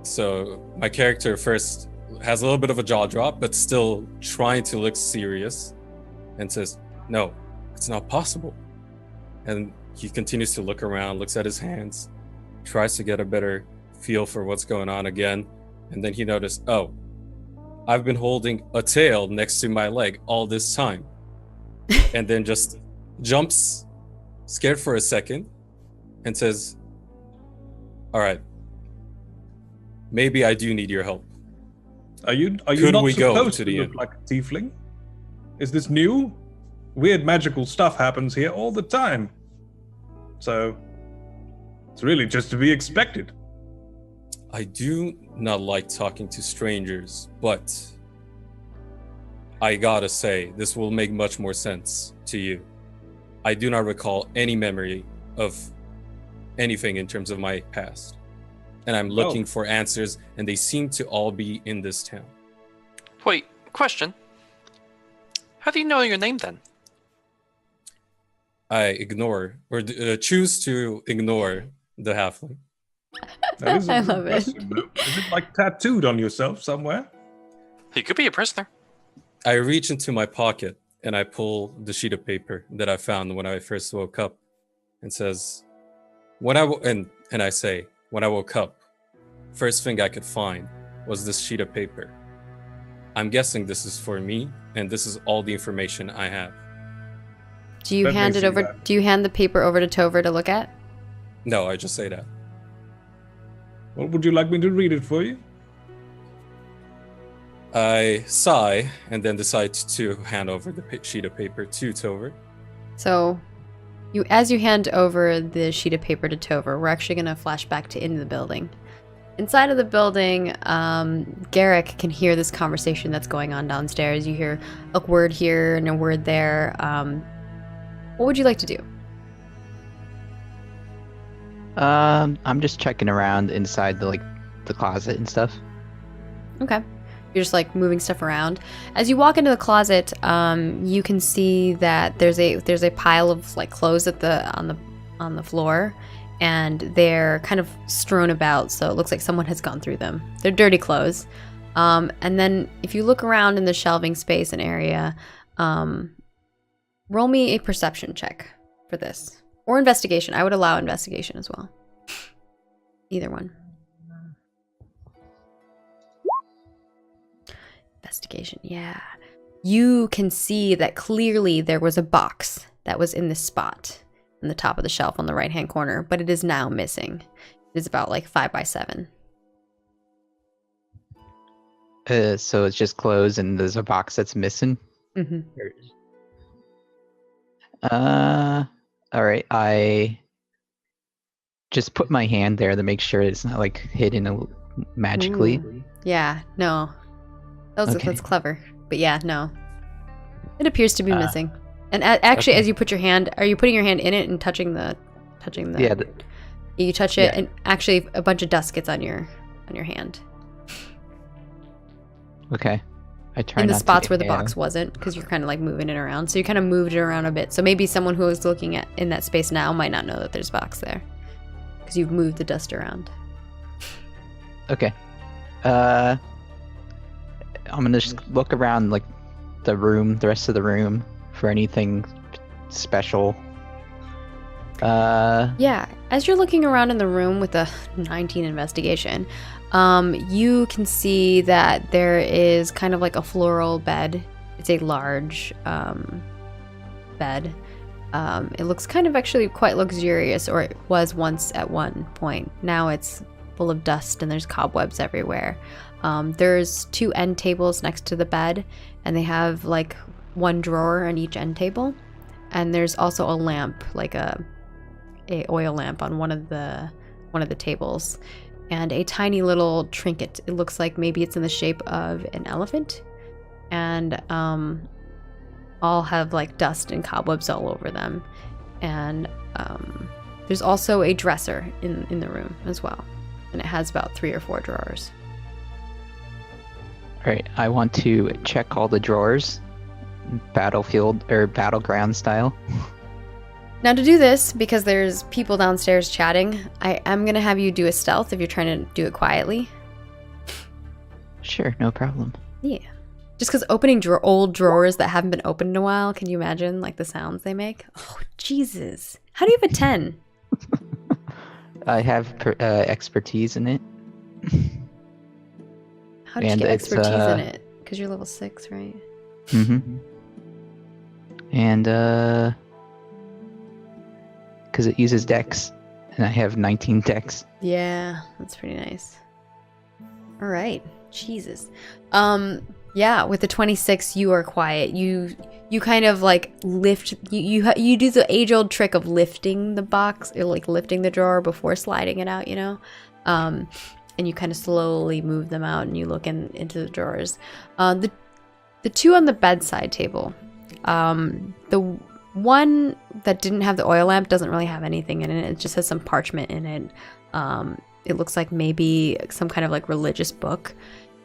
So my character first has a little bit of a jaw drop, but still trying to look serious, and says, "No, it's not possible." And he continues to look around, looks at his hands, tries to get a better feel for what's going on again. And then he noticed, oh, I've been holding a tail next to my leg all this time. And then just jumps, scared for a second, and says, all right, maybe I do need your help. Are you Could not we go supposed to to the look inn? like a tiefling? Is this new? Weird magical stuff happens here all the time. So, it's really just to be expected. I do not like talking to strangers, but I gotta say, this will make much more sense to you. I do not recall any memory of anything in terms of my past. And I'm looking for answers, and they seem to all be in this town. Wait, question. How do you know your name then? I ignore, or choose to ignore the halfling. That is a I good love it. question, though. Is it like tattooed on yourself somewhere? He could be a prisoner. I reach into my pocket and I pull the sheet of paper that I found when I first woke up, and says, and I say, when I woke up, first thing I could find was this sheet of paper. I'm guessing this is for me, and this is all the information I have. Do you Let me hand it see over? that. Do you hand the paper over to Tover to look at? No, I just say that. Well, would you like me to read it for you? I sigh and then decide to hand over the sheet of paper to Tover. So, as you hand over the sheet of paper to Tover, we're actually going to flash back to into the building. Inside of the building, Garrick can hear this conversation that's going on downstairs. You hear a word here and a word there. What would you like to do? I'm just checking around inside the closet and stuff. Okay. You're just like moving stuff around. As you walk into the closet, you can see that there's a pile of like clothes on the floor, and they're kind of strewn about, so it looks like someone has gone through them. They're dirty clothes. And then if you look around in the shelving space and area, roll me a perception check for this. Or investigation. I would allow investigation as well. Either one. Investigation, yeah. You can see that clearly there was a box that was in this spot in the top of the shelf on the right hand corner, but it is now missing. It is about like 5 by 7. So it's just clothes and there's a box that's missing. Mm-hmm. All right. I just put my hand there to make sure it's not like hidden magically. Ooh. Yeah, no. Okay. That's clever. But yeah, no. It appears to be missing. And actually, okay. as you put your hand, are you putting your hand in it and touching the? Yeah. You touch it, Yeah. and actually, a bunch of dust gets on your hand. Okay. I try In the not spots to where the box wasn't, because you're kind of like moving it around. So you kind of moved it around a bit. So maybe someone who is looking at in that space now might not know that there's a box there, because you've moved the dust around. Okay. I'm gonna just look around like the rest of the room for anything special. Yeah, as you're looking around in the room with a 19 investigation, you can see that there is kind of like a floral bed. It's a large bed. It looks kind of actually quite luxurious, or it was once at one point. Now it's full of dust and there's cobwebs everywhere. There's 2 end tables next to the bed, and they have like one drawer on each end table. And there's also a lamp, like a oil lamp on one of the tables, and a tiny little trinket. It looks like maybe it's in the shape of an elephant, and all have like dust and cobwebs all over them. And there's also a dresser in the room as well, and it has about 3 or 4 drawers. Alright, I want to check all the drawers, battlefield or battleground style. Now to do this, because there's people downstairs chatting, I am going to have you do a stealth if you're trying to do it quietly. Sure, no problem. Yeah. Just because opening old drawers that haven't been opened in a while, can you imagine like the sounds they make? Oh, Jesus. How do you have a 10? I have expertise in it. How did you And get it's, expertise in it? Because you're level 6, right? Mm-hmm. And because it uses dex, and I have 19 dex. Yeah, that's pretty nice. All right. Jesus. Yeah, with the 26 you are quiet. You kind of like lift you do the age-old trick of lifting the box or like lifting the drawer before sliding it out, you know? And you kind of slowly move them out and you look into the drawers. The two on the bedside table. The one that didn't have the oil lamp doesn't really have anything in it. It just has some parchment in it. It looks like maybe some kind of like religious book.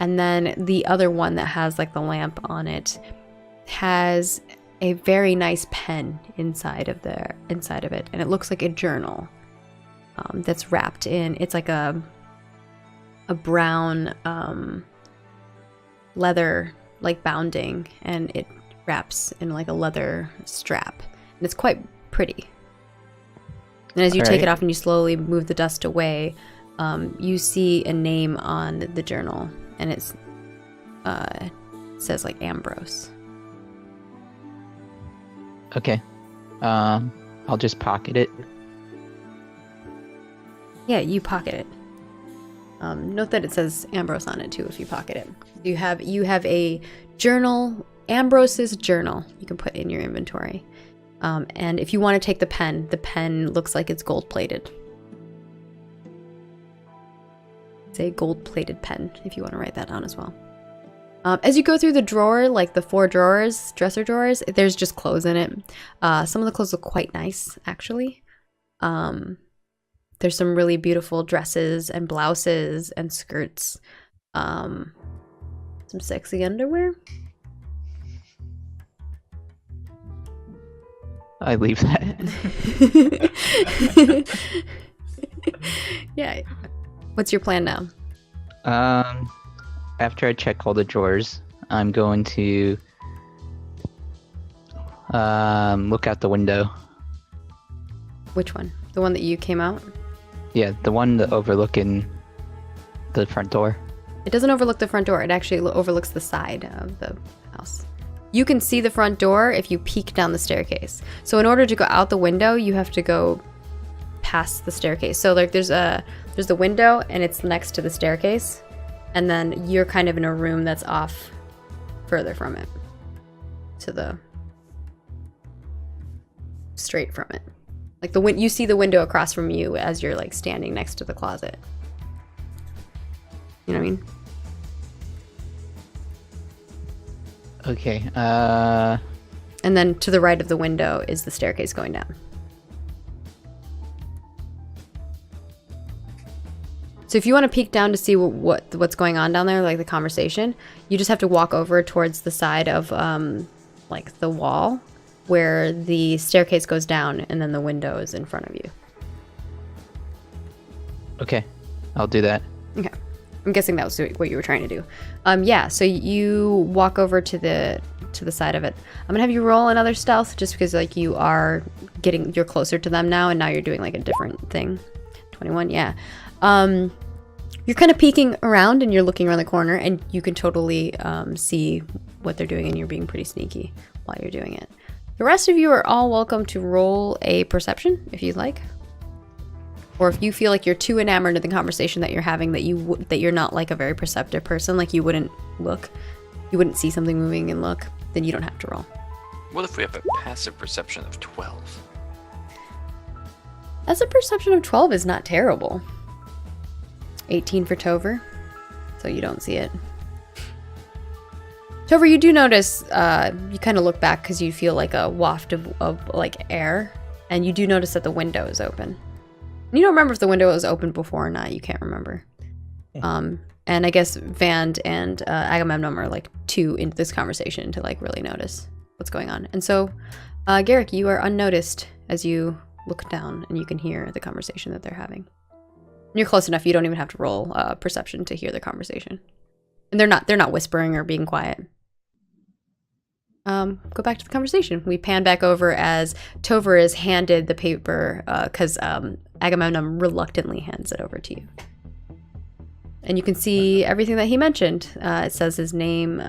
And then the other one that has like the lamp on it has a very nice pen inside of it, and it looks like a journal that's wrapped in. It's like a brown leather like bounding, and it wraps in like a leather strap, and it's quite pretty. And as you take it off and you slowly move the dust away, you see a name on the journal, and it says like Ambrose. Okay. I'll just pocket it. Yeah, you pocket it. Note that it says Ambrose on it too if you pocket it. You have a journal, Ambrose's journal, you can put in your inventory. And if you want to take the pen looks like it's gold-plated. It's a gold-plated pen if you want to write that down as well. As you go through the drawer, like the 4 drawers, dresser drawers, there's just clothes in it. Some of the clothes look quite nice, actually. There's some really beautiful dresses and blouses and skirts. Some sexy underwear. I leave that. Yeah. What's your plan now? After I check all the drawers, I'm going to look out the window. Which one? The one that you came out? Yeah, the one that overlooking the front door. It doesn't overlook the front door. It actually overlooks the side of the house. You can see the front door if you peek down the staircase. So in order to go out the window, you have to go past the staircase. So like there's the window and it's next to the staircase. And then you're kind of in a room that's off further from it. To the straight from it. Like you see the window across from you as you're like standing next to the closet. You know what I mean? Okay. And then to the right of the window is the staircase going down. So if you want to peek down to see what's going on down there, like the conversation, you just have to walk over towards the side of like the wall where the staircase goes down, and then the window is in front of you. Okay, I'll do that. Okay. I'm guessing that was what you were trying to do. Yeah, so you walk over to the side of it. I'm gonna have you roll another stealth just because like you're closer to them now, and now you're doing like a different thing. 21, yeah. You're kind of peeking around and you're looking around the corner, and you can totally see what they're doing, and you're being pretty sneaky while you're doing it. The rest of you are all welcome to roll a perception if you'd like. Or if you feel like you're too enamored in the conversation that you're having that you're not like a very perceptive person, like you wouldn't see something moving and look, then you don't have to roll. What if we have a passive perception of 12? As a perception of 12 is not terrible. 18 for Tover, so you don't see it. Tover, you do notice, you kind of look back because you feel like a waft of like air, and you do notice that the window is open. You don't remember if the window was open before or not. You can't remember. And I guess Vand and Agamemnon are like too into this conversation to like really notice what's going on. And so, Garrick, you are unnoticed as you look down and you can hear the conversation that they're having. And you're close enough. You don't even have to roll perception to hear the conversation. And they're not whispering or being quiet. Go back to the conversation. We pan back over as Tover is handed the paper because Agamemnon reluctantly hands it over to you. And you can see everything that he mentioned. It says his name,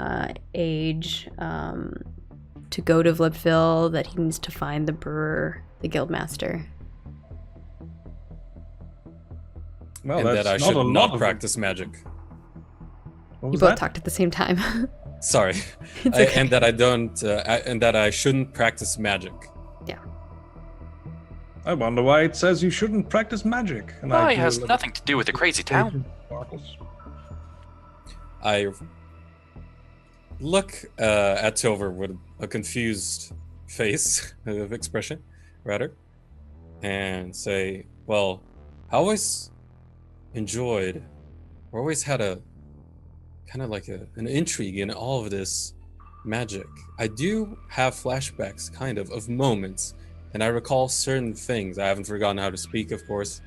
age, to go to Vlibville, that he needs to find the brewer, the guildmaster. Well, And that I should not practice magic. You both talked at the same time. Sorry. It's okay. And that I don't, and that I shouldn't practice magic. Yeah. I wonder why it says you shouldn't practice magic. And Well, I it do has a little- nothing to do with the crazy town. I look at Tover with a confused face of expression, rather, and say, well, I always enjoyed, or always had a kind of like an intrigue in all of this magic. I do have flashbacks, kind of moments, and I recall certain things. I haven't forgotten how to speak, of course,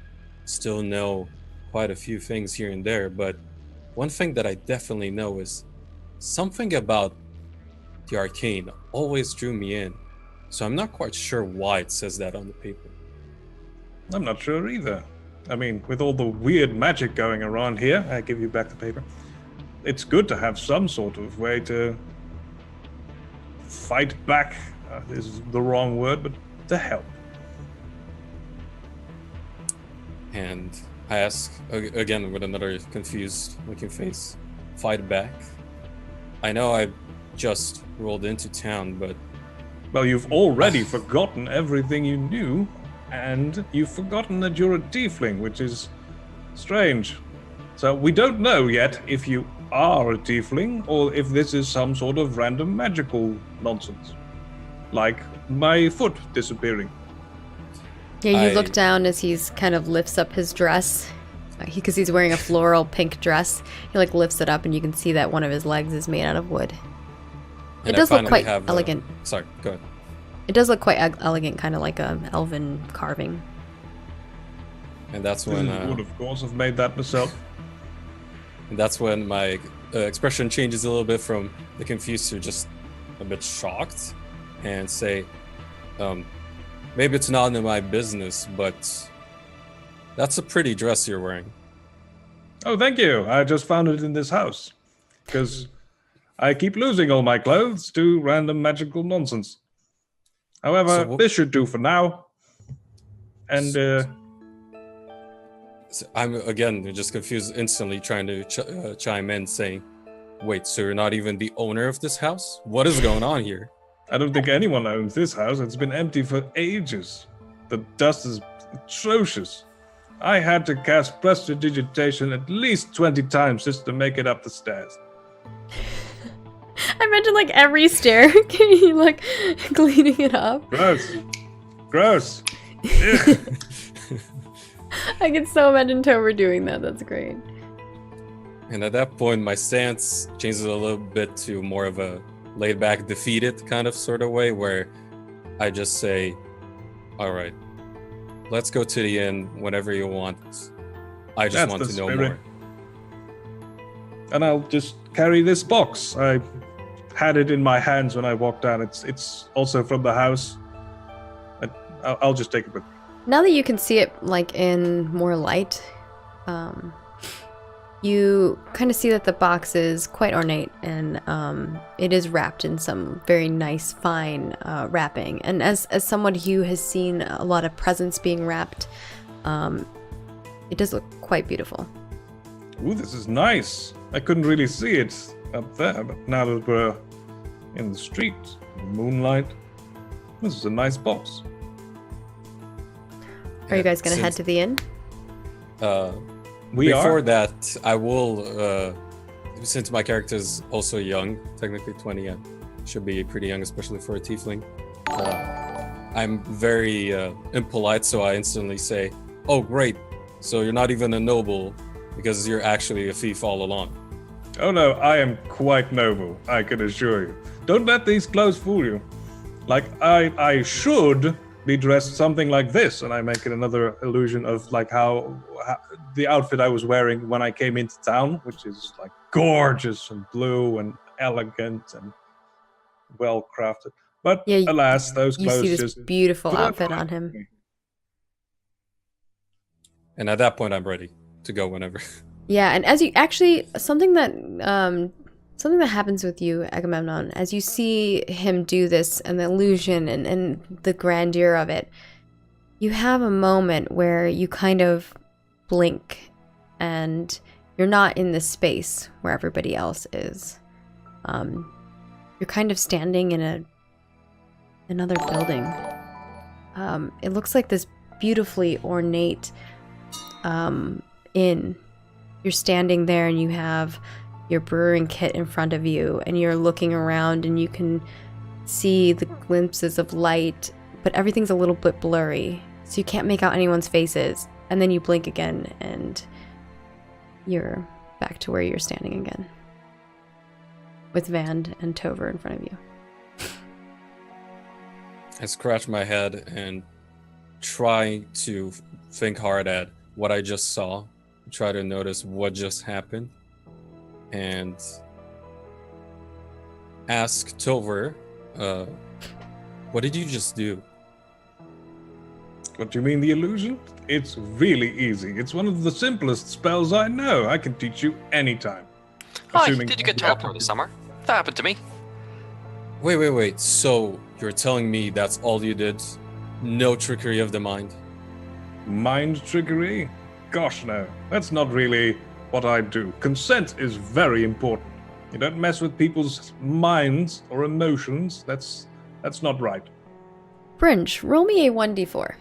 still know quite a few things here and there, but one thing that I definitely know is something about the arcane always drew me in. So I'm not quite sure why it says that on the paper. I'm not sure either. I mean, with all the weird magic going around here, I give you back the paper. It's good to have some sort of way to fight back. This is the wrong word, but to help. And I ask again with another confused looking face, fight back? I know I just rolled into town, but Well, you've already forgotten everything you knew, and you've forgotten that you're a tiefling, which is strange. So we don't know yet if you are a tiefling or if this is some sort of random magical nonsense. Like my foot disappearing. Yeah, you look down as he's kind of lifts up his dress. Because he's wearing a floral pink dress. He like lifts it up and you can see that one of his legs is made out of wood. and It I does look finally quite have, elegant. Sorry, go ahead. It does look quite elegant, kind of like a elven carving. And that's This when is good, of course. I've made that myself. my expression changes a little bit from the confused to just a bit shocked, and say, maybe it's not in my business, but that's a pretty dress you're wearing. Oh, thank you. I just found it in this house. Because I keep losing all my clothes to random magical nonsense. However, So this should do for now. And, So I'm again just confused instantly, trying to chime in, saying, wait, so you're not even the owner of this house? What is going on here? I don't think anyone owns this house. It's been empty for ages. The dust is atrocious. I had to cast prestidigitation at least 20 times just to make it up the stairs. I mentioned like every stair. Can you like cleaning it up? Gross. Gross. I can so imagine Tover doing that. That's great. And at that point, my stance changes a little bit to more of a laid back, defeated kind of sort of way, where I just say, all right, let's go to the inn whenever you want. I just That's want the to know spirit. more. And I'll just carry this box. I had it in my hands when I walked down. It's also from the house. I'll just take it with me. Now that you can see it like in more light, you kind of see that the box is quite ornate and it is wrapped in some very nice, fine wrapping. And as someone who has seen a lot of presents being wrapped, it does look quite beautiful. Ooh, this is nice. I couldn't really see it up there, but now that we're in the street, moonlight, this is a nice box. Are you guys going to head to the inn? Before that, I will, since my character is also young, technically 20, should be pretty young, especially for a tiefling. I'm very impolite, so I instantly say, oh, great, so you're not even a noble, because you're actually a thief all along. Oh no, I am quite noble, I can assure you. Don't let these clothes fool you. Like, I should be dressed something like this, and I make it another illusion of like how the outfit I was wearing when I came into town, which is like gorgeous and blue and elegant and well crafted. But Yeah, alas, those You clothes see this just beautiful don't outfit like on him. me. And at that point, I'm ready to go whenever. Yeah, and as you actually something that happens with you, Agamemnon, as you see him do this and the illusion and the grandeur of it, you have a moment where you kind of blink and you're not in the space where everybody else is. You're kind of standing in another building. It looks like this beautifully ornate inn. You're standing there and you have your brewing kit in front of you and you're looking around and you can see the glimpses of light, but everything's a little bit blurry, so you can't make out anyone's faces. And then you blink again and you're back to where you're standing again with Vand and Tover in front of you. I scratch my head and try to think hard at what I just saw. Try to notice what just happened. And ask Tover, what did you just do? What do you mean, the illusion? It's really easy. It's one of the simplest spells I know. I can teach you anytime. Hi, did you get teleported this summer? That happened to me. Wait. So you're telling me that's all you did? No trickery of the mind? Mind trickery? Gosh, no. That's not really what I do. Consent is very important. You don't mess with people's minds or emotions. That's not right. Brinch, roll me a 1d4.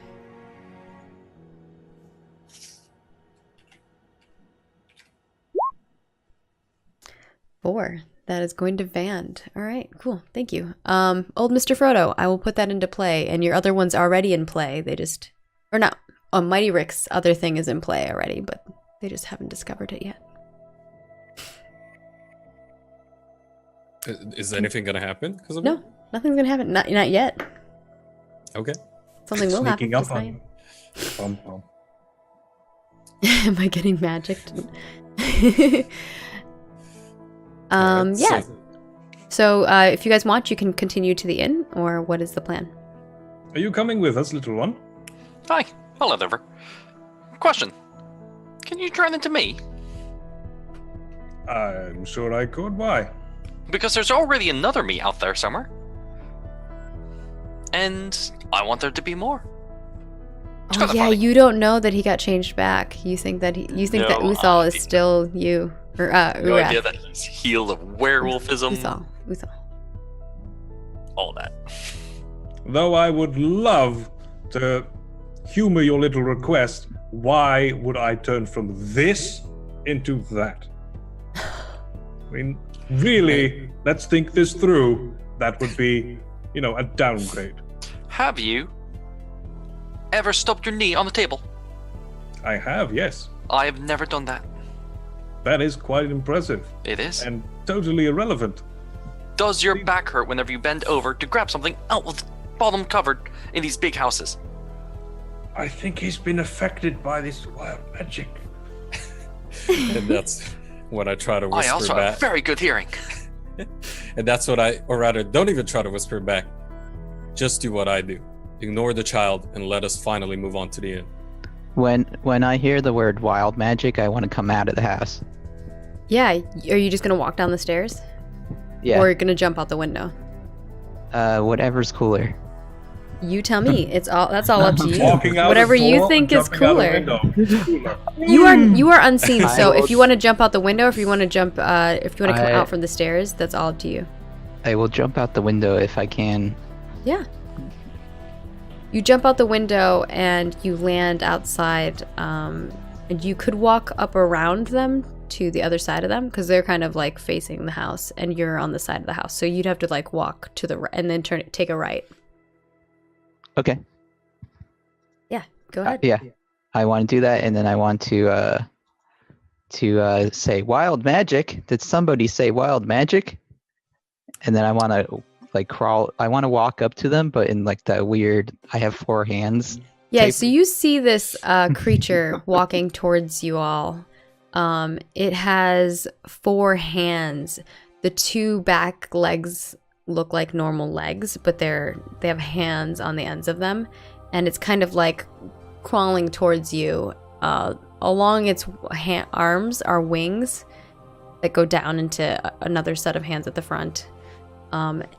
4. That is going to Vand. All right, cool. Thank you. Old Mr. Frodo, I will put that into play, and your other one's already in play. They just, or not. Oh, Mighty Rick's other thing is in play already, but they just haven't discovered it yet. Is anything gonna happen? Because of No, it? nothing's gonna happen. Not yet. Okay. Something will happen. Sneaking up Just not on yet. Bum. Am I getting magicked? Alright, Yeah. So, if you guys want, you can continue to the inn, or what is the plan? Are you coming with us, little one? Hi, hello there. Question. Can you turn into me? I'm sure I could. Why? Because there's already another me out there somewhere. And I want there to be more. It's Oh kinda yeah, funny. you don't know that he got changed back. You think that that No Uthal is idea. still you, or No Urak. idea that he's healed of werewolfism. Uthal. All that. Though I would love to humor your little request, why would I turn from this into that? I mean, really, let's think this through. That would be, a downgrade. Have you ever stubbed your knee on the table? I have, yes. I have never done that. That is quite impressive It is. and totally irrelevant. Does your back hurt whenever you bend over to grab something out with the bottom covered in these big houses? I think he's been affected by this wild magic. And that's when I try to I whisper also back. have very good hearing. And that's what or rather, don't even try to whisper back. Just do what I do. Ignore the child and let us finally move on to the inn. When I hear the word wild magic, I want to come out of the house. Yeah, are you just gonna walk down the stairs? Yeah. Or are you gonna jump out the window? Whatever's cooler. You tell me. That's all up to you. Walking out Whatever the you door, think is jumping out the cooler. window is cooler. You are unseen, I so will- if you want to jump out the window, if you want to jump, if you want to come I- out from the stairs, that's all up to you. I will jump out the window if I can. Yeah. You jump out the window and you land outside, and you could walk up around them to the other side of them because they're kind of like facing the house, and you're on the side of the house. So you'd have to like walk to the right and then take a right. Okay. Yeah, go ahead. Yeah. I want to do that, and then I want to say wild magic. Did somebody say wild magic? And then I want to like crawl. I want to walk up to them, but in like that weird. I have 4 hands. Yeah, Tape- so you see this creature walking towards you all. It has 4 hands. The 2 back legs look like normal legs, but they have hands on the ends of them, and it's kind of like crawling towards you. Along its arms are wings that go down into another set of hands at the front.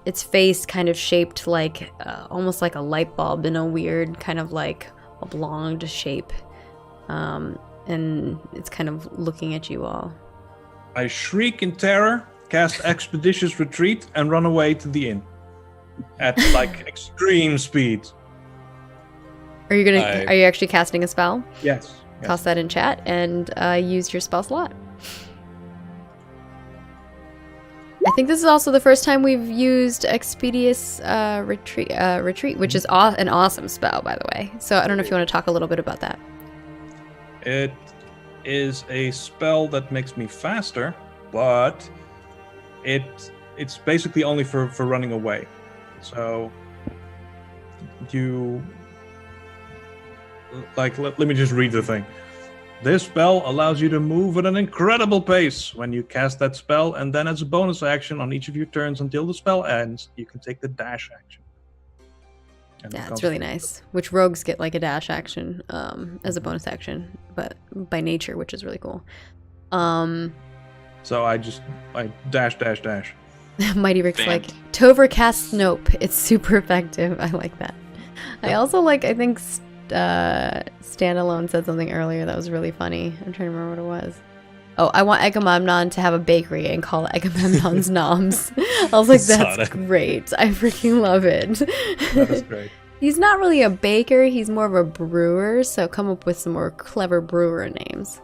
Its face kind of shaped like almost like a light bulb in a weird kind of like oblonged shape. And it's kind of looking at you all. I shriek in terror, cast Expeditious Retreat, and run away to the inn at like extreme speed. Are you actually casting a spell? Yes. Toss that in chat and use your spell slot. I think this is also the first time we've used Expeditious Retreat, which is an awesome spell, by the way. So I don't know if you want to talk a little bit about that. It is a spell that makes me faster, but it's basically only for running away. So you let me just read the thing. This spell allows you to move at an incredible pace when you cast that spell, and then as a bonus action on each of your turns until the spell ends, you can take the dash action. Yeah, it's really nice. Which rogues get like a dash action as a bonus action, but by nature, which is really cool. So I dash. Mighty Rick's like, Tover casts Nope. It's super effective. I like that. I also like, I think Standalone said something earlier that was really funny. I'm trying to remember what it was. Oh, I want Agamemnon to have a bakery and call it Agamemnon's Noms. I was like, that's great. I freaking love it. That is great. He's not really a baker. He's more of a brewer. So come up with some more clever brewer names.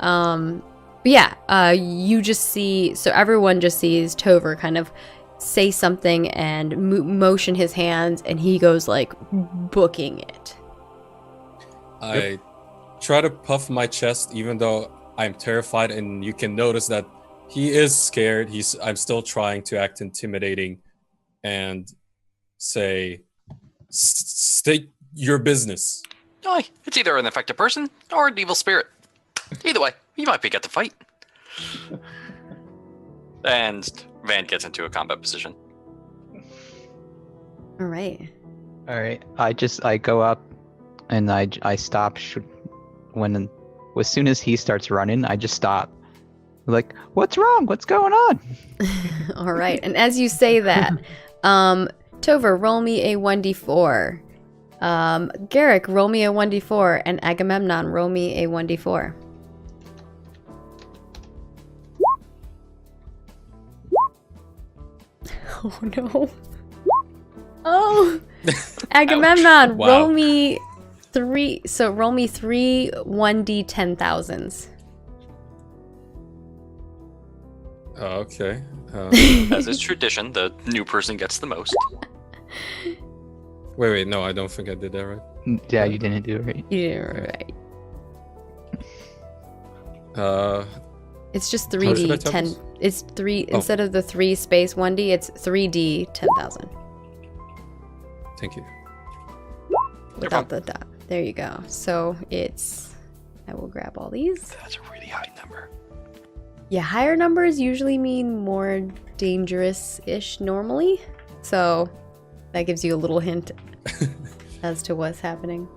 But yeah, you just see... So everyone just sees Tover kind of say something and motion his hands. And he goes like booking it. I try to puff my chest even though I'm terrified, and you can notice that he is scared. I'm still trying to act intimidating and say, state your business. Aye, it's either an affected person or an evil spirit. Either way, you might get to fight. And Van gets into a combat position. All right. I go up and I stop as soon as he starts running, I just stop. Like, what's wrong? What's going on? All right. And as you say that, Tover, roll me a 1d4. Garrick, roll me a 1d4. And Agamemnon, roll me a 1d4. Oh, no. Oh! Agamemnon, wow. Roll me 3. So roll me 3 1d10,000s. Okay. As is tradition, the new person gets the most. Wait, no, I don't think I did that right. Yeah, you didn't do it right. You did it right. It's just 3d 10. It's 3 instead of the 3 space 1d. It's 3d 10,000. Thank you. Without the dot. There you go. So it's. I will grab all these. That's a really high number. Yeah, higher numbers usually mean more dangerous-ish normally. So that gives you a little hint as to what's happening.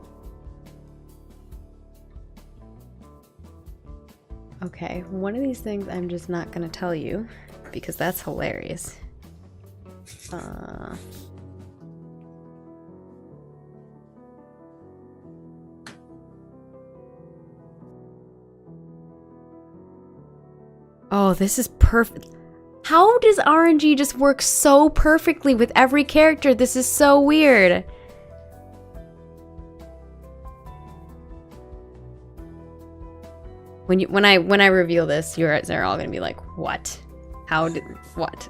Okay, one of these things I'm just not going to tell you because that's hilarious. Oh, this is perfect. How does RNG just work so perfectly with every character? This is so weird. When I reveal this, they're all gonna be like, what? How did what?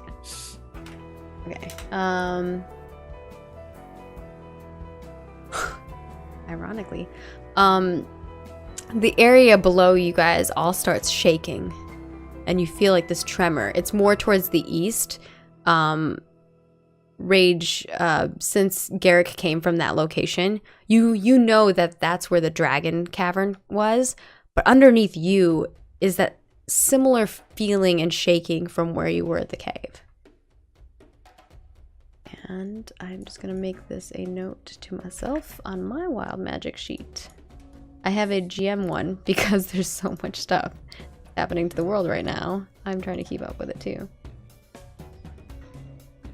Okay. Ironically, the area below you guys all starts shaking. And you feel like this tremor. It's more towards the east. Rage, since Garrick came from that location, you know that that's where the dragon cavern was. But underneath you, is that similar feeling and shaking from where you were at the cave. And I'm just going to make this a note to myself on my wild magic sheet. I have a GM one because there's so much stuff happening to the world right now. I'm trying to keep up with it too.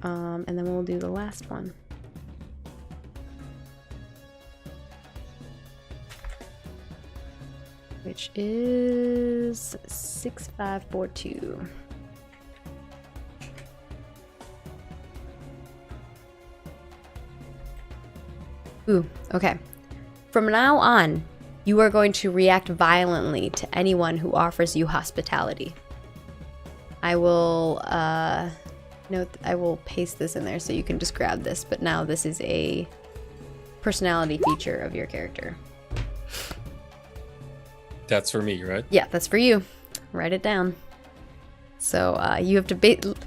And then we'll do the last one. Which is 6542. Ooh, okay. From now on, you are going to react violently to anyone who offers you hospitality. I will note. I will paste this in there so you can just grab this. But now this is a personality feature of your character. That's for me, right? Yeah, that's for you. Write it down. So you have to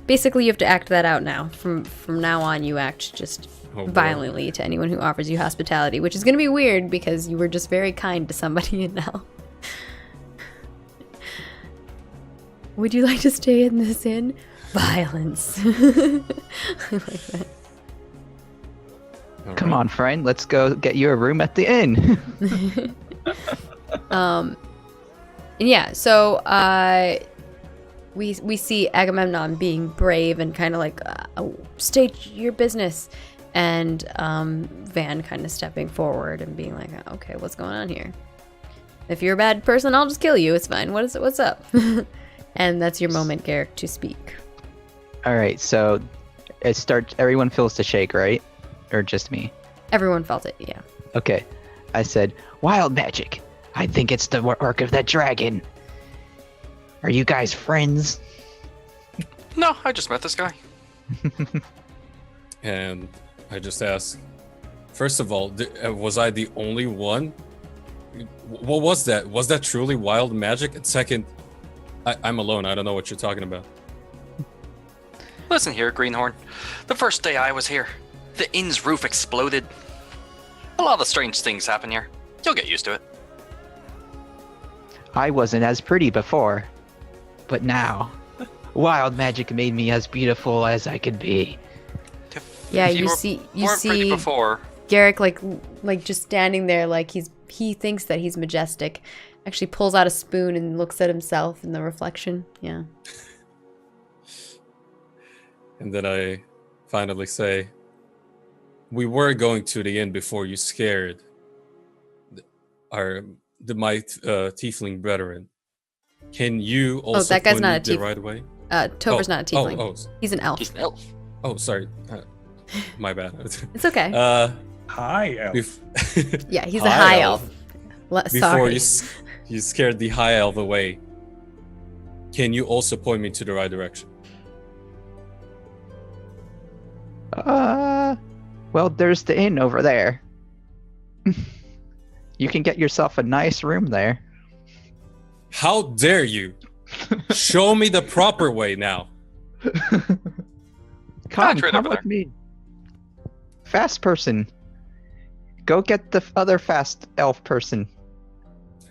basically you have to act that out now. From now on, you act just violently to anyone who offers you hospitality, which is going to be weird because you were just very kind to somebody, and now. Would you like to stay in this inn? Violence. I like that. Come on, friend. Let's go get you a room at the inn. And yeah, so we see Agamemnon being brave and kind of like state your business, and Van kind of stepping forward and being like, okay, what's going on here? If you're a bad person, I'll just kill you. It's fine. What's up? And that's your moment, Garrick, to speak. All right, so it starts. Everyone feels the shake, right? Or just me? Everyone felt it, yeah. Okay. I said, wild magic. I think it's the work of that dragon. Are you guys friends? No, I just met this guy. And I just asked, first of all, was I the only one? What was that? Was that truly wild magic? And second, I'm alone. I don't know what you're talking about. Listen here, Greenhorn. The first day I was here, the inn's roof exploded. A lot of strange things happen here. You'll get used to it. I wasn't as pretty before, but now, wild magic made me as beautiful as I could be. Yeah, You you weren't see pretty before. Garrick like just standing there like he thinks that he's majestic. Actually pulls out a spoon and looks at himself in the reflection. Yeah. And then I finally say, we were going to the inn before you scared my tiefling brethren. Can you also that guy's point not me a the tiefling. right way? Tober's not a tiefling. Oh, He's an elf. He's an elf. oh, sorry. My bad. It's okay. Hi, elf. Yeah, he's a high elf. Before Sorry. you scared the high elf away, can you also point me to the right direction? Well, there's the inn over there. You can get yourself a nice room there. How dare you? Show me the proper way now. Come right over with there. me. Fast person. Go get the other fast elf person.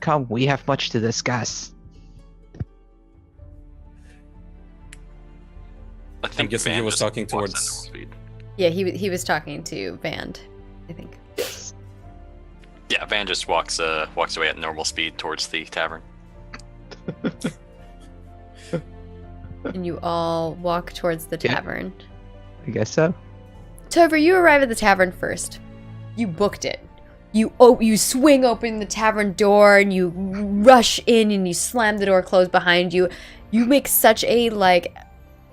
Come, we have much to discuss. I'm guessing he Van was just talking walks towards- at normal speed. Yeah, he was talking to Vand, I think. Yeah, Van just walks away at normal speed towards the tavern. And you all walk towards the Yeah. tavern. I guess so. Tover, you arrive at the tavern first. You booked it. You swing open the tavern door and you rush in and you slam the door closed behind you. You make such a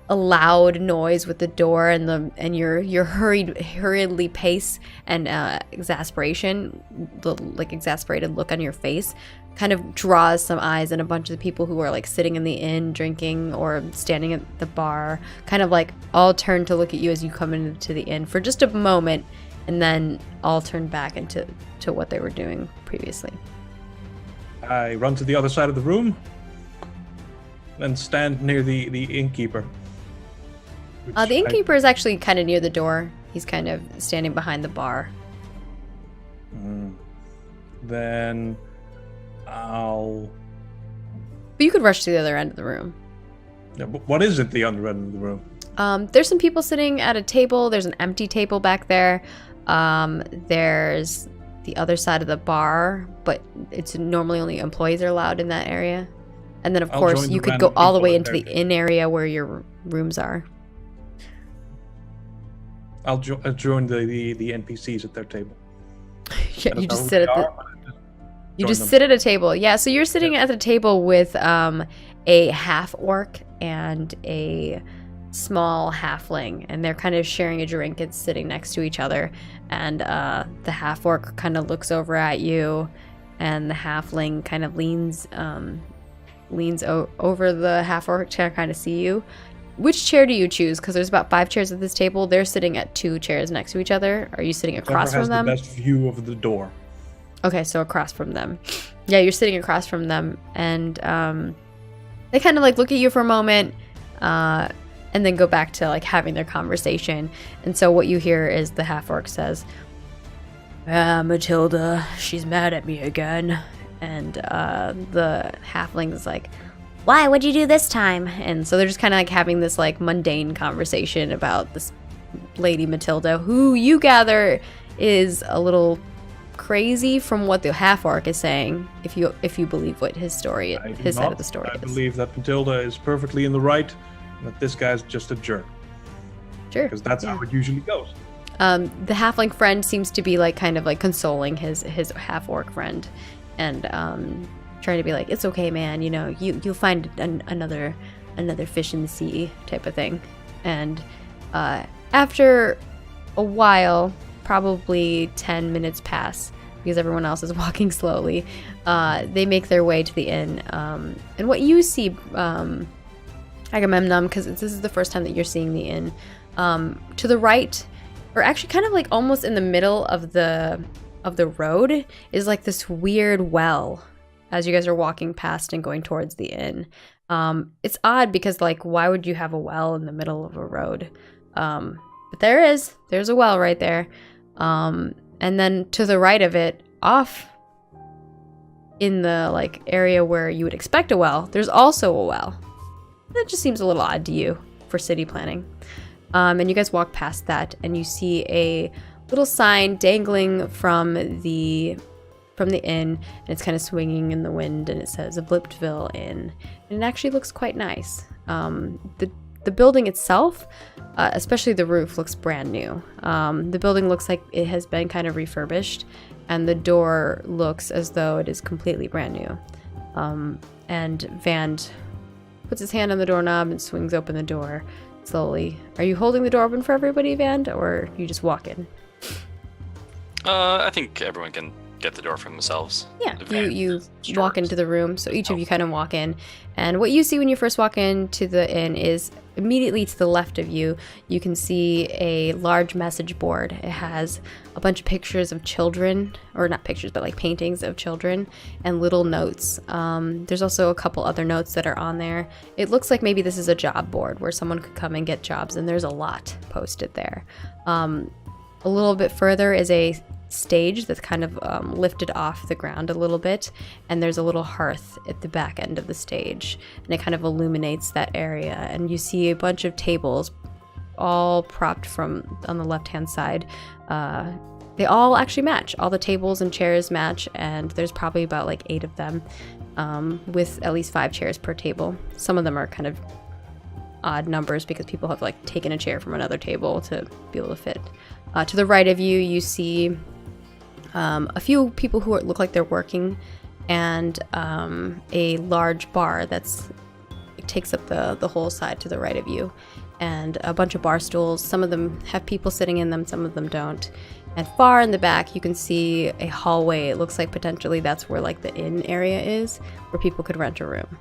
loud noise with the door and your hurriedly pace and exasperation, the exasperated look on your face kind of draws some eyes, and a bunch of the people who are sitting in the inn drinking or standing at the bar kind of all turn to look at you as you come into the inn for just a moment, and then all turn back into what they were doing previously. I run to the other side of the room and stand near the innkeeper. The innkeeper is actually kind of near the door. He's kind of standing behind the bar. Then I'll... But you could rush to the other end of the room. Yeah, but what is at the other end of the room? There's some people sitting at a table. There's an empty table back there. There's the other side of the bar, but it's normally only employees are allowed in that area. And then, of course, you could go all the way into the inn area where your rooms are. I'll join the NPCs at their table. Yeah, you just sit at sit at a table. Yeah, so you're sitting at a table with a half orc and a small halfling, and they're kind of sharing a drink and sitting next to each other. And the half orc kind of looks over at you, and the halfling kind of leans over the half orc to kind of see you. Which chair do you choose? Because there's about 5 chairs at this table. They're sitting at 2 chairs next to each other. Are you sitting across from them? The best view of the door. Okay, so across from them. Yeah, you're sitting across from them, and they kind of like look at you for a moment, and then go back to like having their conversation. And so what you hear is the half orc says, Matilda, she's mad at me again. And the halfling is like, why? What'd you do this time? And so they're just kind of like having this like mundane conversation about this lady Matilda, who you gather is a little crazy from what the half orc is saying, if you believe what his story, his side of the story is. I believe that Matilda is perfectly in the right, and that this guy's just a jerk. Sure. Because that's how it usually goes. The halfling friend seems to be like kind of like consoling his half orc friend, and trying to be like, it's okay, man, you know, you'll find another fish in the sea type of thing. And after a while, probably 10 minutes pass because everyone else is walking slowly, they make their way to the inn. And what you see, Agamemnon, because this is the first time that you're seeing the inn, to the right, or actually kind of like almost in the middle of the road, is like this weird well as you guys are walking past and going towards the inn. It's odd because, like, why would you have a well in the middle of a road? But there's a well right there. And then to the right of it, off in the like area where you would expect a well, there's also a well. That just seems a little odd to you for city planning. And you guys walk past that, and you see a little sign dangling from the inn, and it's kind of swinging in the wind, and it says a Bliptville Inn, and it actually looks quite nice. The building itself, especially the roof, looks brand new. The building looks like it has been kind of refurbished, and the door looks as though it is completely brand new. And Vand puts his hand on the doorknob and swings open the door slowly. Are you holding the door open for everybody, Vand, or you just walk in? I think everyone can get the door for themselves. Yeah, you walk into the room, so each of you kind of walk in, and what you see when you first walk into the inn is immediately to the left of you, you can see a large message board. It has a bunch of pictures of children, or not pictures, but like paintings of children, and little notes. There's also a couple other notes that are on there. It looks like maybe this is a job board where someone could come and get jobs, and there's a lot posted there. A little bit further is a stage that's kind of lifted off the ground a little bit, and there's a little hearth at the back end of the stage, and it kind of illuminates that area, and you see a bunch of tables all propped from on the left hand side. They all actually match. All the tables and chairs match, and there's probably about like 8 of them, with at least 5 chairs per table. Some of them are kind of odd numbers because people have like taken a chair from another table to be able to fit. To the right of you, you see a few people who look like they're working, and a large bar it takes up the whole side to the right of you, and a bunch of bar stools. Some of them have people sitting in them, some of them don't. And far in the back, you can see a hallway. It looks like potentially that's where like the inn area is, where people could rent a room.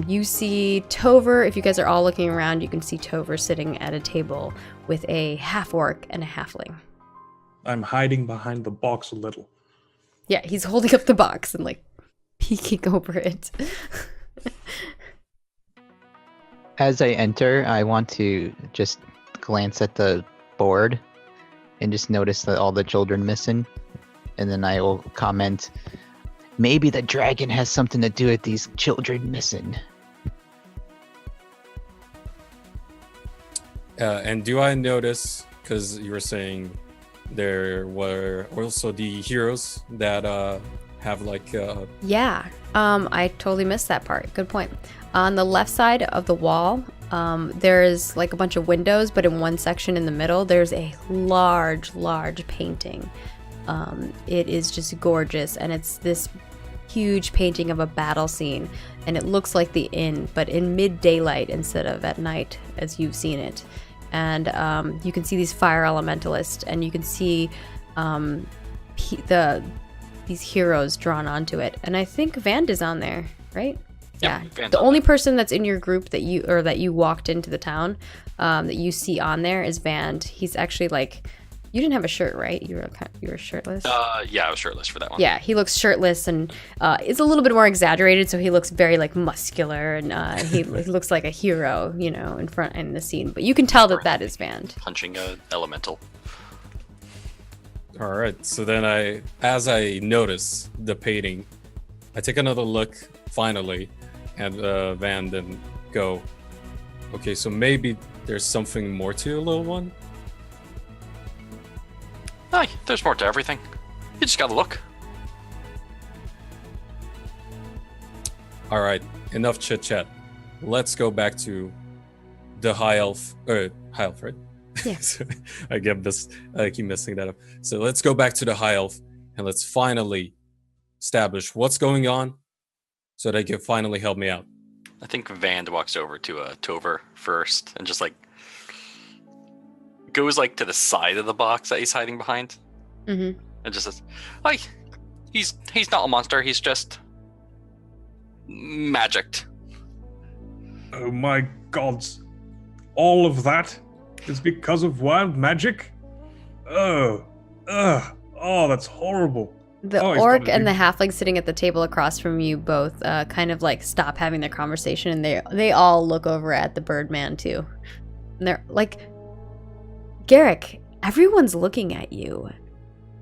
You see Tover. If you guys are all looking around, you can see Tover sitting at a table with a half-orc and a halfling. I'm hiding behind the box a little. Yeah, he's holding up the box and like peeking over it. As I enter, I want to just glance at the board and just notice that all the children missing, and then I will comment, maybe the dragon has something to do with these children missing. And do I notice, because you were saying there were also the heroes that have like... Yeah, I totally missed that part. Good point. On the left side of the wall, there is like a bunch of windows, but in one section in the middle, there's a large painting. It is just gorgeous, and it's this huge painting of a battle scene, and it looks like the inn, but in mid-daylight instead of at night as you've seen it. And you can see these fire elementalists, and you can see these heroes drawn onto it. And I think Vand is on there, right? Yeah, Yeah. The only person that's in your group that you walked into the town that you see on there is Vand. He's actually like, you didn't have a shirt, right? You were shirtless. Yeah, I was shirtless for that one. Yeah, he looks shirtless, and it's a little bit more exaggerated, so he looks very like muscular, and he looks like a hero, you know, in the scene. But you can tell that is Vand. Punching a elemental. All right, so then as I notice the painting, I take another look finally at Vand and go, okay, so maybe there's something more to your little one. Aye, there's more to everything. You just gotta look. All right, enough chit chat. Let's go back to the high elf, right? Yeah. I keep messing that up. So let's go back to the high elf and let's finally establish what's going on, so they can finally help me out. I think Vand walks over to Tover first and just like goes like to the side of the box that he's hiding behind, and just says, "Hi, he's not a monster. He's just magicked." Oh my gods. All of that is because of wild magic? Oh, that's horrible. The orc and the halfling sitting at the table across from you both kind of like stop having their conversation, and they all look over at the Birdman too. And they're like, Garrick, everyone's looking at you.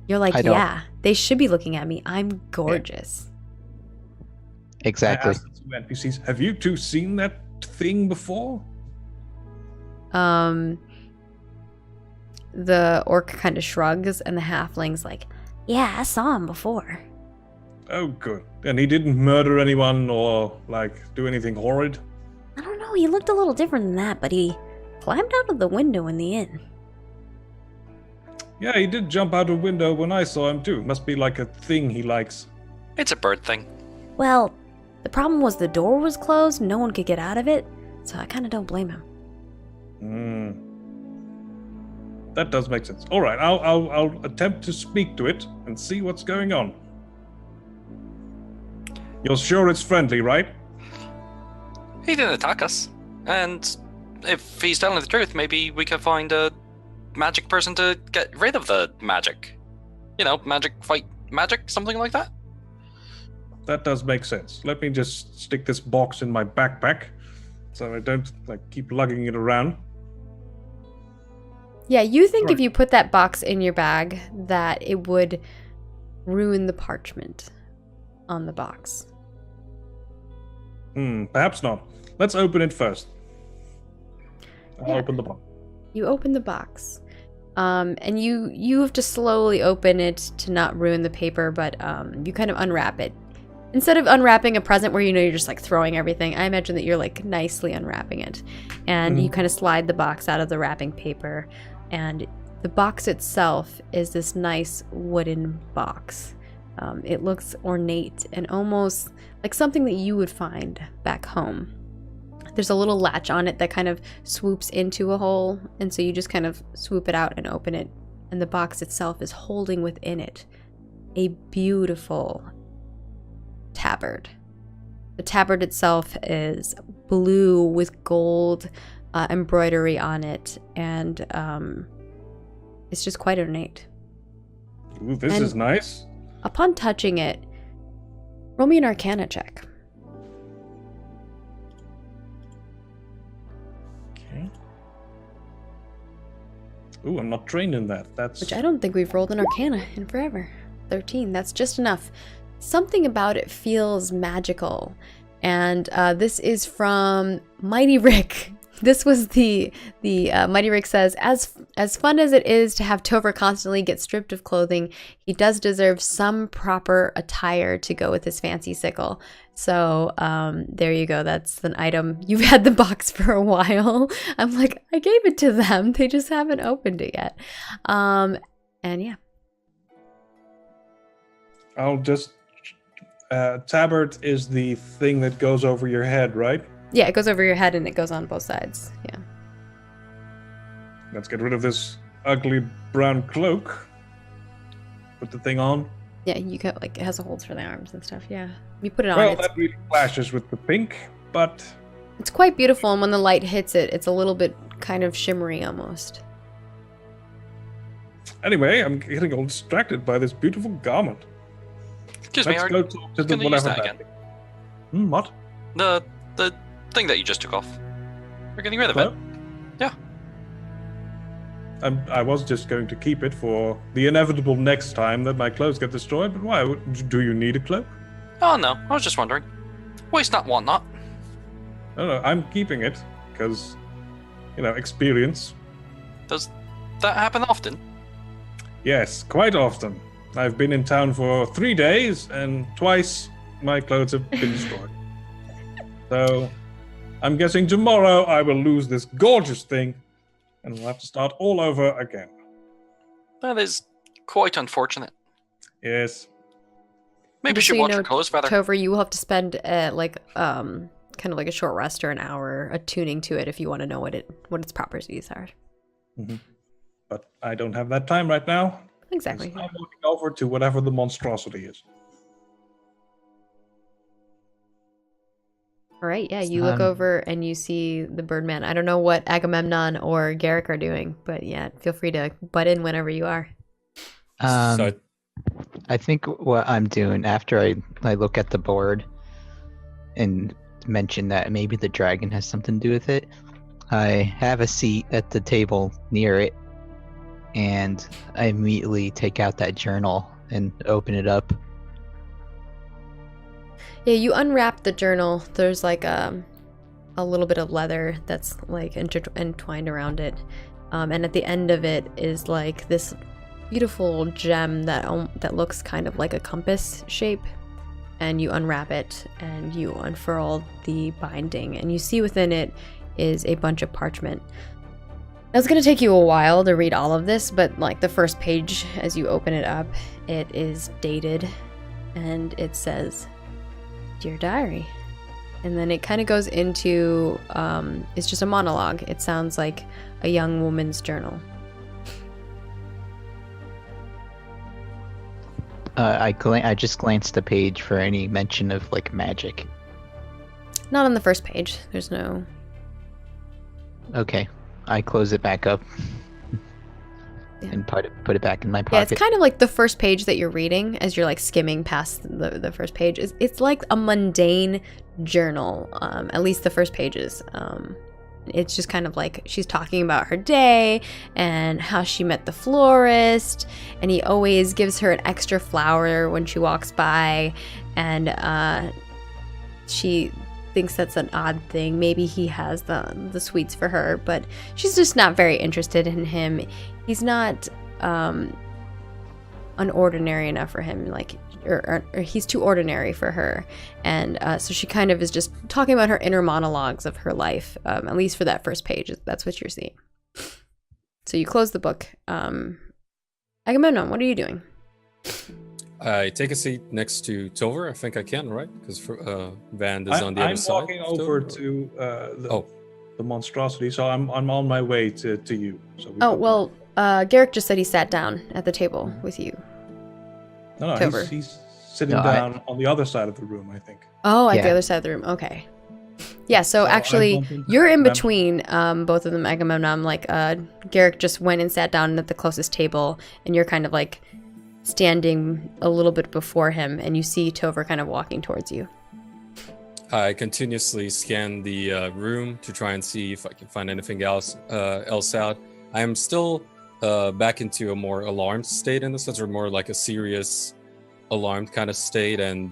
You're like, yeah, they should be looking at me. I'm gorgeous. Exactly. I asked the two NPCs, have you two seen that thing before? The orc kind of shrugs, and the halfling's like, yeah, I saw him before. Oh, good. And he didn't murder anyone or, like, do anything horrid? I don't know, he looked a little different than that, but he climbed out of the window in the inn. Yeah, he did jump out a window when I saw him too. Must be like a thing he likes. It's a bird thing. Well, the problem was the door was closed, no one could get out of it, so I kind of don't blame him. That does make sense. All right, I'll attempt to speak to it and see what's going on. You're sure it's friendly, right? He didn't attack us, and if he's telling the truth, maybe we could find a magic person to get rid of the magic. You know, magic fight magic, something like that. That does make sense. Let me just stick this box in my backpack so I don't keep lugging it around. Yeah, you think if you put that box in your bag that it would ruin the parchment on the box. Perhaps not. Let's open it first. I'll open the box. You open the box. And you have to slowly open it to not ruin the paper, but you kind of unwrap it. Instead of unwrapping a present where you're just like throwing everything, I imagine that you're like nicely unwrapping it. And you kind of slide the box out of the wrapping paper. And the box itself is this nice wooden box. It looks ornate and almost like something that you would find back home. There's a little latch on it that kind of swoops into a hole, and so you just kind of swoop it out and open it, and the box itself is holding within it a beautiful tabard. The tabard itself is blue with gold embroidery on it, and it's just quite ornate. Ooh, this is nice. Upon touching it, roll me an Arcana check. Okay. Ooh, I'm not trained in that. Which I don't think we've rolled an Arcana in forever. 13, that's just enough something about it feels magical. And this is from Mighty Rick. This was the Mighty Rick says, as fun as it is to have Topher constantly get stripped of clothing, he does deserve some proper attire to go with his fancy sickle. So there you go. That's an item. You've had the box for a while. I'm like, I gave it to them. They just haven't opened it yet. And yeah. I'll just... tabard is the thing that goes over your head, right? Yeah, it goes over your head and it goes on both sides. Yeah. Let's get rid of this ugly brown cloak. Put the thing on. Yeah, you can, like, it has holes for the arms and stuff. Yeah. You put it on. Well, that really clashes with the pink, but... It's quite beautiful, and when the light hits it, it's a little bit kind of shimmery almost. Anyway, I'm getting all distracted by this beautiful garment. Excuse me, Let's go talk to the gonna use whatever that that again. What? The thing that you just took off. We're getting rid of What? it. Yeah. I was just going to keep it for the inevitable next time that my clothes get destroyed, but why? Do you need a cloak? Oh no, I was just wondering. Waste not, want not. No, I'm keeping it, because, experience. Does that happen often? Yes, quite often. I've been in town for 3 days, and twice my clothes have been destroyed. So, I'm guessing tomorrow I will lose this gorgeous thing, and we'll have to start all over again. That is quite unfortunate. Yes. Maybe you Just should so watch your clothes better. Topher, you will have to spend kind of like a short rest or an hour attuning to it if you want to know what its properties are. Mm-hmm. But I don't have that time right now. Exactly. So I'm looking over to whatever the monstrosity is. All right, yeah, you look over and you see the Birdman. I don't know what Agamemnon or Garrick are doing, but yeah, feel free to butt in whenever you are. So I think what I'm doing after I look at the board and mention that maybe the dragon has something to do with it, I have a seat at the table near it, and I immediately take out that journal and open it up. Yeah, you unwrap the journal. There's like a little bit of leather that's like entwined around it, and at the end of it is like this beautiful gem that looks kind of like a compass shape. And you unwrap it and you unfurl the binding, and you see within it is a bunch of parchment. Now, it's going to take you a while to read all of this, but like the first page, as you open it up, it is dated and it says, "Dear Diary." And then it kind of goes into, it's just a monologue. It sounds like a young woman's journal. I just glanced the page for any mention of like magic. Not on the first page. There's no... Okay, I close it back up and put it back in my pocket. Yeah, it's kind of like the first page that you're reading as you're like skimming past the first page. It's like a mundane journal, at least the first pages. It's just kind of like she's talking about her day and how she met the florist, and he always gives her an extra flower when she walks by, and she thinks that's an odd thing. Maybe he has the sweets for her, but she's just not very interested in him. He's not unordinary enough for him, like, or he's too ordinary for her. And so she kind of is just talking about her inner monologues of her life, at least for that first page. That's what you're seeing. So you close the book. Agamemnon, what are you doing? I take a seat next to Tover. I think I can, right? Because Van is on the other side. I'm walking over to the monstrosity, so I'm on my way to you. So Garrick just said he sat down at the table with you. No, Tover. he's sitting down on the other side of the room, I think. Oh, at Yeah. the other side of the room. Okay. Yeah, so actually, you're in between both of them, Agamemnon. Like, Garrick just went and sat down at the closest table, and you're kind of like standing a little bit before him, and you see Tover kind of walking towards you. I continuously scan the room to try and see if I can find anything else out. I am still back into a more alarmed state in the sense, or more like a serious alarmed kind of state, and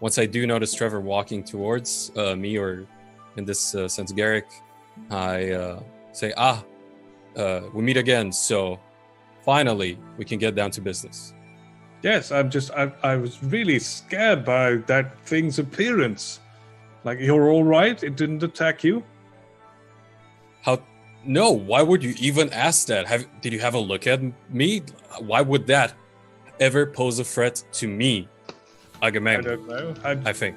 once I do notice Trevor walking towards me, or in this sense Garrick, I say, we meet again, so finally we can get down to business. Yes, I was really scared by that thing's appearance. Like, you're all right? It didn't attack you? No, why would you even ask that? Did you have a look at me? Why would that ever pose a threat to me, Agamemnon? I don't know. I think.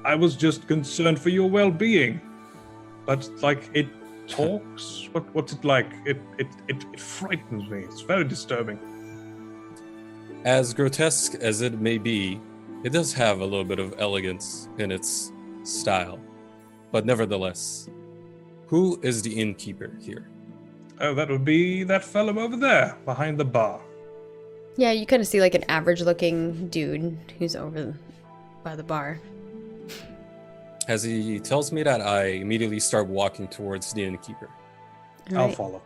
I was just concerned for your well-being. But, like, it talks? What's it like? It frightens me. It's very disturbing. As grotesque as it may be, it does have a little bit of elegance in its style. But nevertheless, who is the innkeeper here? Oh, that would be that fellow over there, behind the bar. Yeah, you kind of see like an average-looking dude who's over by the bar. As he tells me that, I immediately start walking towards the innkeeper. All I'll right. follow.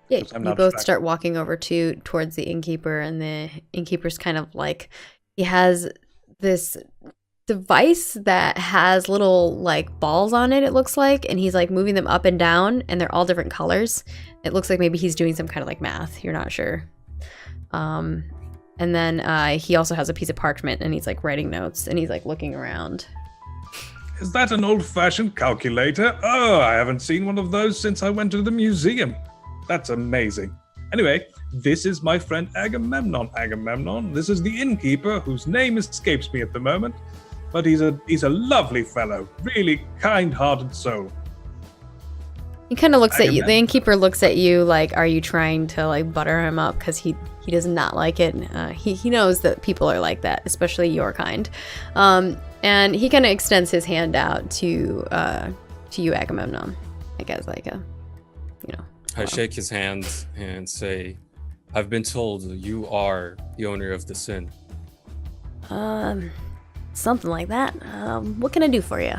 Yeah, I'm you not both distracted. start walking over towards the innkeeper, and the innkeeper's kind of like, he has this device that has little like balls on it, it looks like, and he's like moving them up and down, and they're all different colors. It looks like maybe he's doing some kind of like math. You're not sure. And then he also has a piece of parchment, and he's like writing notes, and he's like looking around. Is that an old-fashioned calculator? Oh, I haven't seen one of those since I went to the museum. That's amazing. Anyway, this is my friend Agamemnon. This is the innkeeper, whose name escapes me at the moment. But he's a lovely fellow, really kind-hearted soul. He kind of looks at you. The Agamemnon. innkeeper looks at you like, are you trying to like butter him up? Because he does not like it. He knows that people are like that, especially your kind. And he kind of extends his hand out to you, Agamemnon. I guess like a, you know. I shake his hand and say, I've been told you are the owner of this inn. Something like that. What can I do for you?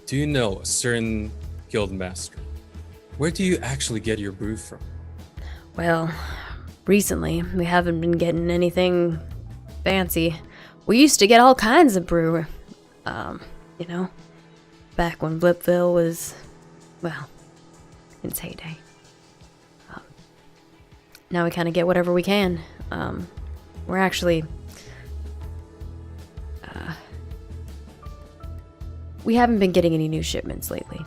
Do you know a certain guild master? Where do you actually get your brew from? Well, recently we haven't been getting anything fancy. We used to get all kinds of brew, you know, back when Blipville was, well, in its heyday. Now we kind of get whatever we can. We're actually, we haven't been getting any new shipments lately.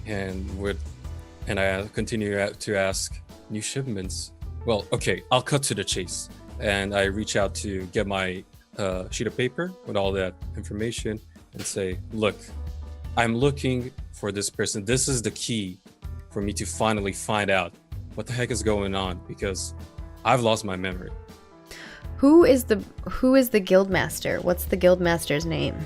And I continue to ask, new shipments? Well, okay, I'll cut to the chase. And I reach out to get my sheet of paper with all that information and say, look, I'm looking for this person. This is the key for me to finally find out what the heck is going on, because I've lost my memory. Who is the guildmaster? What's the guildmaster's name?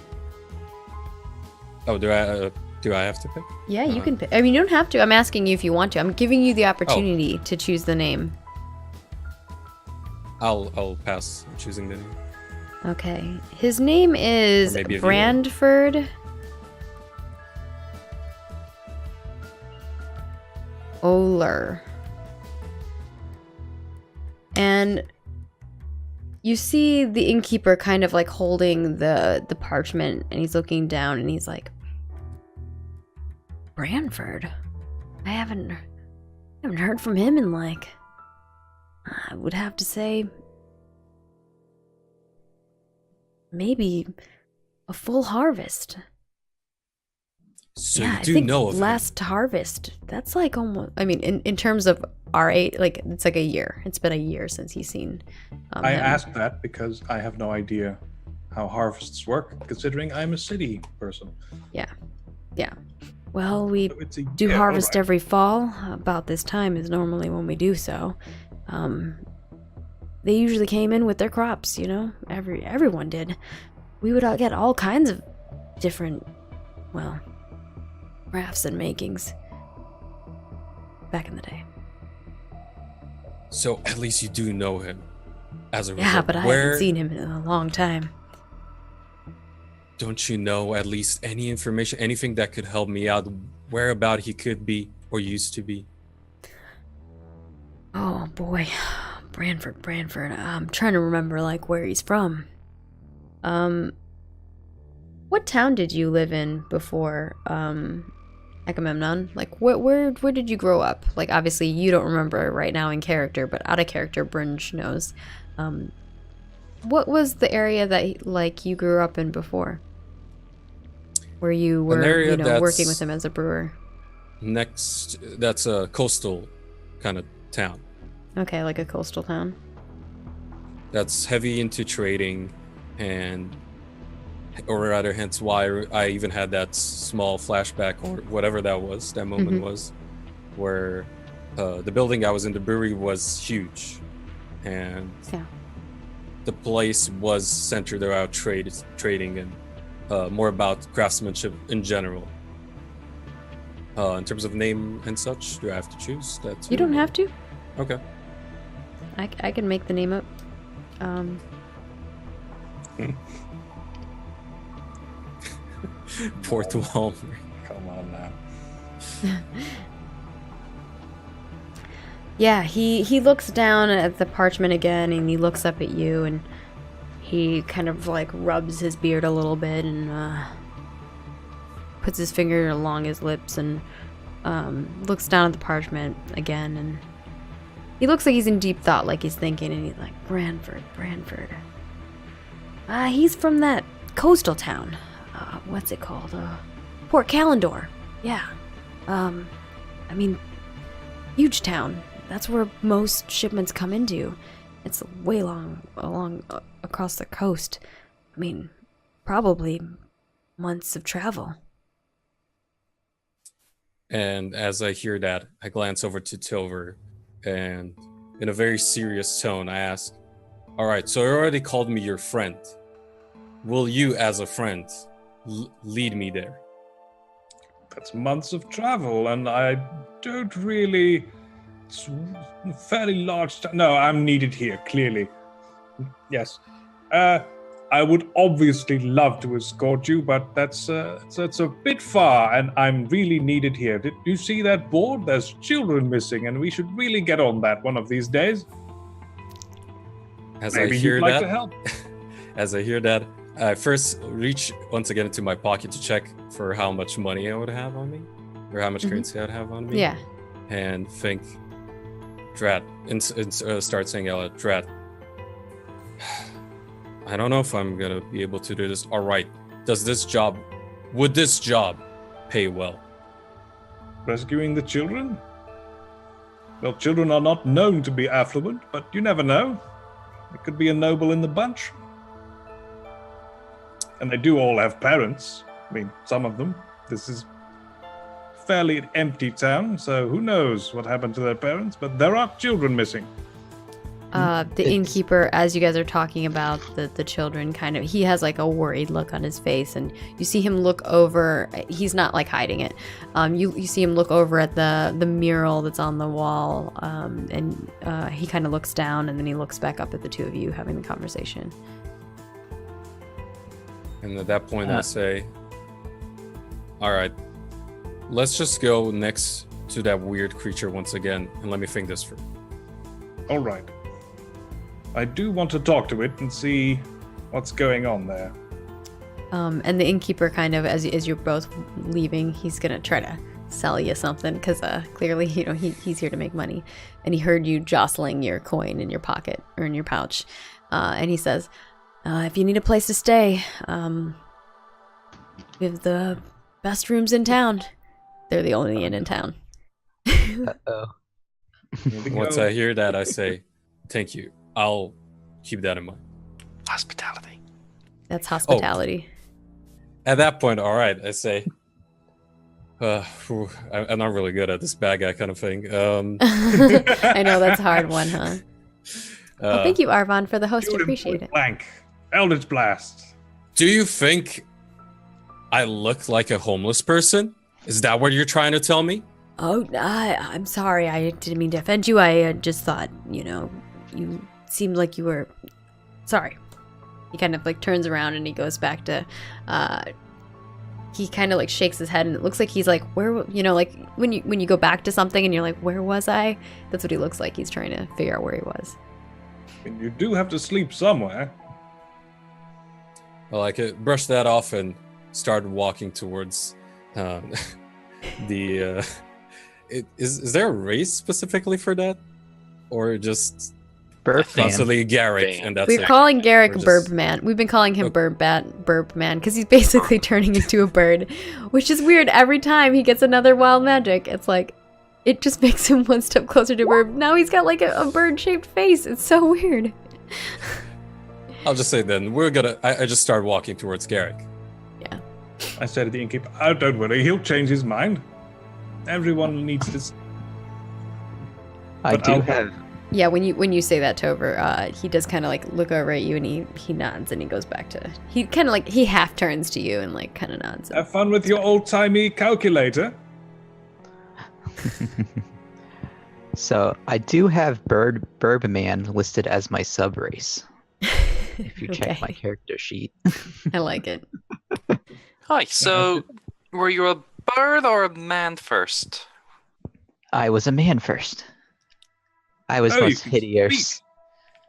Oh, do I have to pick? Yeah, you can pick. I mean, you don't have to. I'm asking you if you want to. I'm giving you the opportunity to choose the name. I'll pass on choosing the name. Okay. His name is Or maybe if you- Brandford Oler. And you see the innkeeper kind of like holding the parchment, and he's looking down, and he's like, Brandford? I haven't heard from him in like, I would have to say, maybe a full harvest. So yeah, you I do think know of him. last harvest. That's like almost. I mean, in terms of our age, like it's like a year. It's been a year since he's seen. I him. asked that because I have no idea how harvests work, considering I'm a city person. Yeah. Well, we So it's a do year, harvest alright. every fall. About this time is normally when we do so. They usually came in with their crops. You know, everyone did. We would all get all kinds of different, well, crafts and makings back in the day. So at least you do know him. As a Yeah, result, but I haven't seen him in a long time. Don't you know at least any information, anything that could help me out, whereabout he could be or used to be? Oh boy, Branford. I'm trying to remember, like, where he's from. What town did you live in before, Agamemnon? Like, where did you grow up? Like, obviously, you don't remember right now in character, but out of character, Brynj knows. What was the area that, like, you grew up in before? Where you were, you know, working with him as a brewer? That's a coastal kind of town. Okay, like a coastal town. That's heavy into trading, or rather, hence why I even had that small flashback or whatever that was, that moment was, where the building I was in, the brewery, was huge, and the place was centered around trading and more about craftsmanship in general. In terms of name and such, do I have to choose that too? You don't have to. Okay. I can make the name up. Port Walmer. Come on now. Yeah, he looks down at the parchment again, and he looks up at you, and he kind of like rubs his beard a little bit and puts his finger along his lips and looks down at the parchment again, and he looks like he's in deep thought, like he's thinking, and he's like, Branford. He's from that coastal town. What's it called? Port Calendar. Yeah. I mean, huge town. That's where most shipments come into. It's way along across the coast. I mean, probably months of travel. And as I hear that, I glance over to Tover, and in a very serious tone, I ask, all right, so you already called me your friend. Will you, as a friend, lead me there? That's months of travel, and I don't really... It's a fairly large... No, I'm needed here, clearly. Yes. I would obviously love to escort you, but that's a bit far, and I'm really needed here. Did you see that board? There's children missing, and we should really get on that one of these days. As Maybe I hear you'd like that, to help. As I hear that, I first reach once again into my pocket to check for how much money I would have on me, or how much currency I'd have on me. Yeah. And think, Drat, and start saying out loud, Drat, I don't know if I'm gonna be able to do this. All right, would this job pay well? Rescuing the children? Well, children are not known to be affluent, but you never know. It could be a noble in the bunch. And they do all have parents. I mean, some of them. This is fairly an empty town, so who knows what happened to their parents, but there are children missing. The innkeeper, as you guys are talking about the children, kind of, he has like a worried look on his face, and you see him look over. He's not like hiding it. You see him look over at the mural that's on the wall, and he kind of looks down, and then he looks back up at the two of you having the conversation. And at that point, I say, all right, let's just go next to that weird creature once again, and let me think this through. All right. I do want to talk to it and see what's going on there. And the innkeeper kind of, as you're both leaving, he's going to try to sell you something, because clearly, you know, he's here to make money. And he heard you jostling your coin in your pocket, or in your pouch. And he says, if you need a place to stay, we have the best rooms in town. They're the only inn in town. Uh-oh. Once I hear that, I say, thank you. I'll keep that in mind. Hospitality. That's hospitality. At that point, all right, I say, I'm not really good at this bad guy kind of thing. I know, that's a hard one, huh? Well, thank you, Arvon, for the host. I appreciate it. Blank. Eldritch Blast. Do you think I look like a homeless person? Is that what you're trying to tell me? Oh, I'm sorry. I didn't mean to offend you. I just thought, you know, you seemed like you were... Sorry. He kind of like turns around and he goes back to... He kind of like shakes his head, and it looks like he's like, where, you know, like when you go back to something and you're like, where was I? That's what he looks like. He's trying to figure out where he was. I mean, you do have to sleep somewhere. Well, I could brush that off and start walking towards the. Is there a race specifically for that, or just Birdman. constantly Garrick and that's We're it? calling Garrick Or just- Burbman. We've been calling him Burbman because he's basically turning into a bird, which is weird. Every time he gets another wild magic, it's like it just makes him one step closer to bird. Now he's got like a bird-shaped face. It's so weird. I'll just say then we're gonna. I just start walking towards Garrick. Yeah. I said to the innkeeper, "Oh, don't worry, he'll change his mind. Everyone needs this." I But do I'll- have. Yeah, when you say that, Tover, he does kind of like look over at you and he nods and he goes back to he kind of like he half turns to you and like kind of nods. Have fun with your old-timey calculator. So I do have Birdman listed as my sub race. If you check my character sheet. I like it. Hi, so were you a bird or a man first? I was a man first. I was Oh, you much can hideous. speak.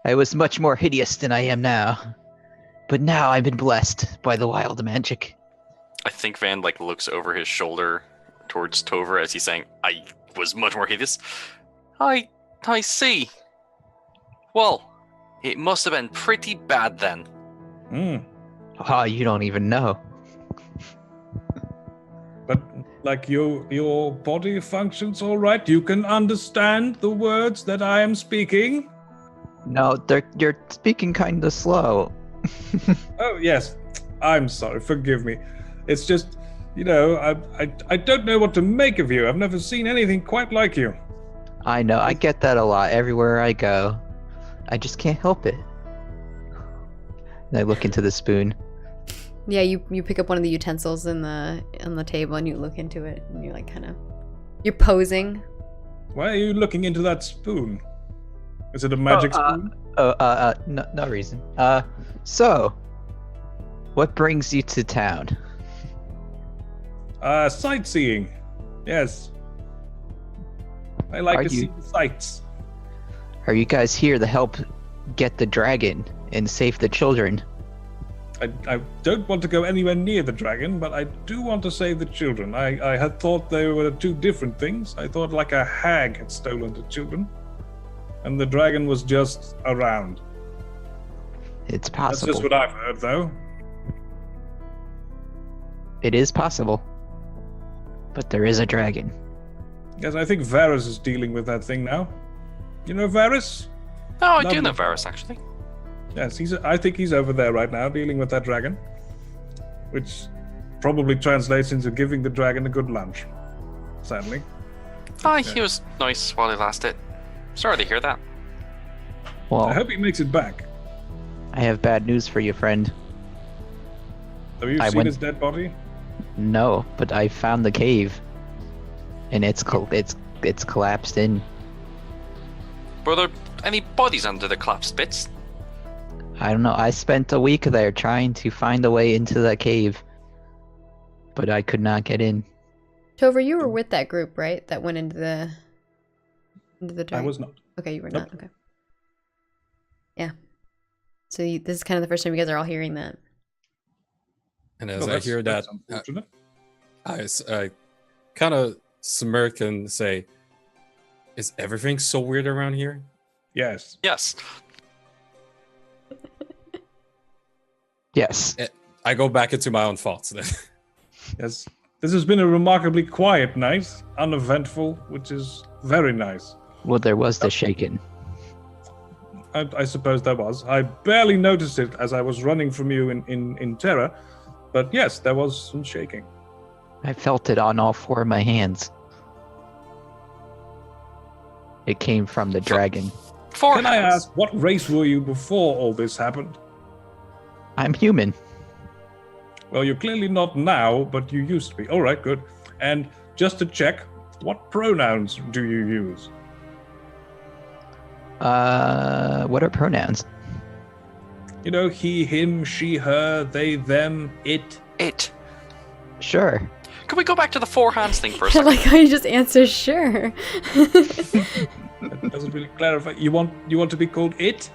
I was much more hideous than I am now. But now I've been blessed by the wild magic. I think Van like looks over his shoulder towards Tover as he's saying, "I was much more hideous." I see. Well, it must have been pretty bad then. Oh, you don't even know. But like your body functions all right. You can understand the words that I am speaking. No, you're speaking kind of slow. Oh yes, I'm sorry. Forgive me. It's just, I don't know what to make of you. I've never seen anything quite like you. I know, I get that a lot everywhere I go. I just can't help it. And I look into the spoon. Yeah, you pick up one of the utensils on the table and you look into it and you're like you're posing. Why are you looking into that spoon? Is it a magic spoon? No reason. So, what brings you to town? Sightseeing. Yes. I like Are to see you- the sights. Are you guys here to help get the dragon and save the children? I don't want to go anywhere near the dragon, but I do want to save the children. I had thought they were two different things. I thought like a hag had stolen the children, and the dragon was just around. It's That's possible. just what I've heard, though. It is possible. But there is a dragon. Yes, I think Varys is dealing with that thing now. You know Varys? Oh, I Lovely. do know Varys actually. Yes, I think he's over there right now dealing with that dragon, which probably translates into giving the dragon a good lunch. Sadly. Aye, he was nice while he lasted. Sorry to hear that. I Well, hope he makes it back. I have bad news for you, friend. Have you I seen went- his dead body? No, but I found the cave. And it's collapsed in. Were there any bodies under the collapsed bits? I don't know. I spent a week there trying to find a way into that cave. But I could not get in. Tover, you were with that group, right? That went into the I dragon. was not. Okay, you were Nope. not. Okay. Yeah. So this is kind of the first time you guys are all hearing that. And as Well, I hear that, that's unfortunate. I kind of smirk and say, "Is everything so weird around here?" Yes. Yes. Yes. I go back into my own thoughts then. Yes. This has been a remarkably quiet night, uneventful, which is very nice. Well, there was the shaken. I suppose there was. I barely noticed it as I was running from you in terror, but yes, there was some shaking. I felt it on all four of my hands. It came from the dragon. Four Can I hands. ask, what race were you before all this happened? I'm human. Well, you're clearly not now, but you used to be. All right, good. And just to check, what pronouns do you use? What are pronouns? You know, he, him, she, her, they, them, it. It. Sure. Could we go back to the four hands thing for a I second? like how you just answer sure. That doesn't really clarify. You want to be called it?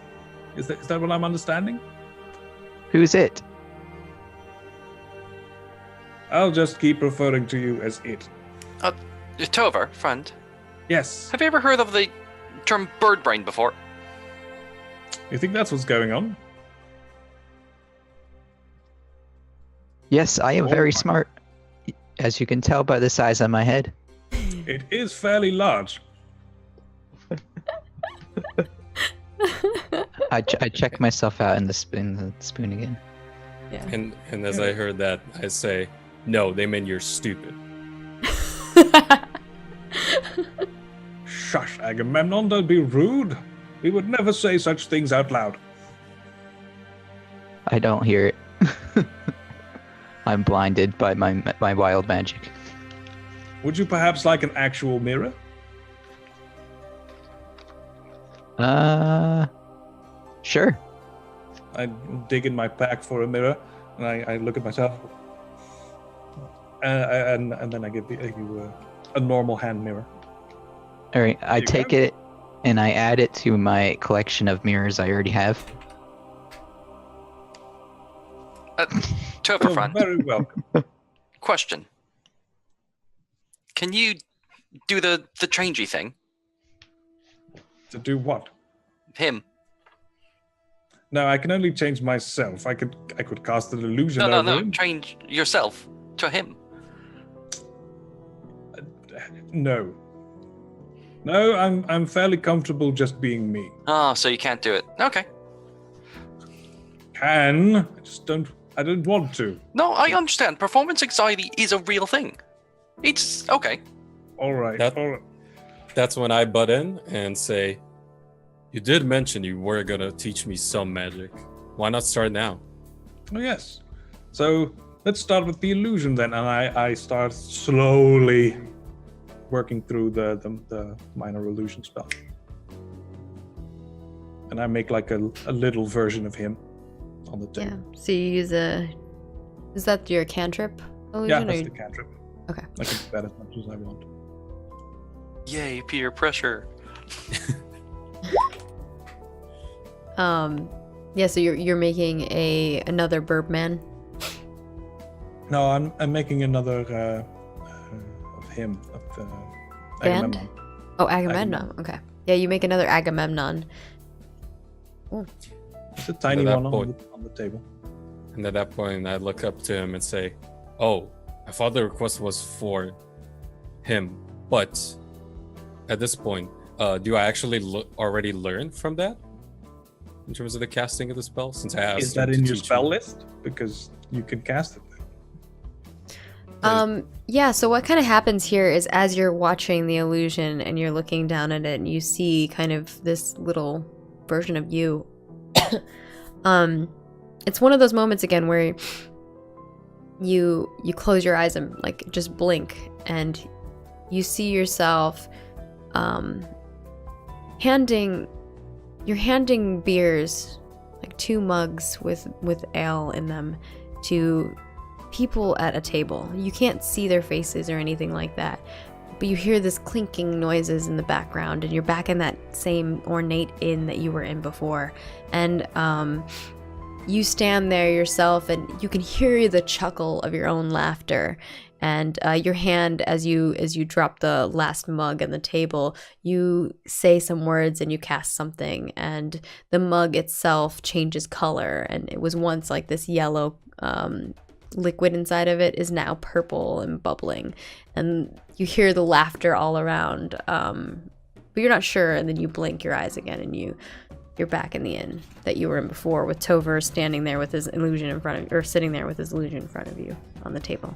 Is that what I'm understanding? Who's it? I'll just keep referring to you as it. Tover, friend, Yes. have you ever heard of the term bird brain before? You think that's what's going on? Yes, I am Oh very my. smart, as you can tell by the size of my head. It is fairly large. I check myself out in the spoon again. Yeah. And as I heard that, I say, no, they mean you're stupid. Shush, Agamemnon, don't be rude. We would never say such things out loud. I don't hear it. I'm blinded by my wild magic. Would you perhaps like an actual mirror? Sure. I dig in my pack for a mirror, and I look at myself. And then I give you a normal hand mirror. All right, I you take go. it and I add it to my collection of mirrors I already have. Tover, You're friend, very welcome. question. Can you do the changey thing? To do what? Him. No, I can only change myself. I could cast an illusion No, over him. change yourself to him. No, I'm fairly comfortable just being me. Oh, so you can't do it. Okay. I just don't. I don't want to. No, I understand. Performance anxiety is a real thing. It's okay. All right. That- All right. That's when I butt in and say, you did mention you were gonna teach me some magic. Why not start now? Oh yes. So let's start with the illusion then, and I start slowly working through the minor illusion spell, and I make like a little version of him on the Yeah. table. So you use is that your cantrip illusion? Yeah, or that's you- the cantrip. Okay. I can do that as much as I want. Yay, peer pressure. Yeah, so you're making another burp man. No, I'm making another of him, of Band? Agamemnon. Oh, Agamemnon. Okay. Yeah, you make another Agamemnon. It's a tiny At that one point- on the table. And at that point, I look up to him and say, oh, I thought the request was for him. But at this point, do I actually already learn from that? In terms of the casting of the spell? Since I asked Is that him in to your teach spell me. list? Because you can cast it. Yeah, so what kind of happens here is as you're watching the illusion and you're looking down at it and you see kind of this little version of you. It's one of those moments again where you close your eyes and like just blink and you see yourself handing beers, like 2 mugs with ale in them, to people at a table. You can't see their faces or anything like that, but you hear this clinking noises in the background and you're back in that same ornate inn that you were in before. And you stand there yourself and you can hear the chuckle of your own laughter. And your hand, as you drop the last mug on the table, you say some words and you cast something, and the mug itself changes color. And it was once like this yellow liquid inside of it is now purple and bubbling, and you hear the laughter all around. But you're not sure, and then you blink your eyes again, and you're back in the inn that you were in before, with Tover standing there with his illusion in front of, or sitting there with his illusion in front of you on the table.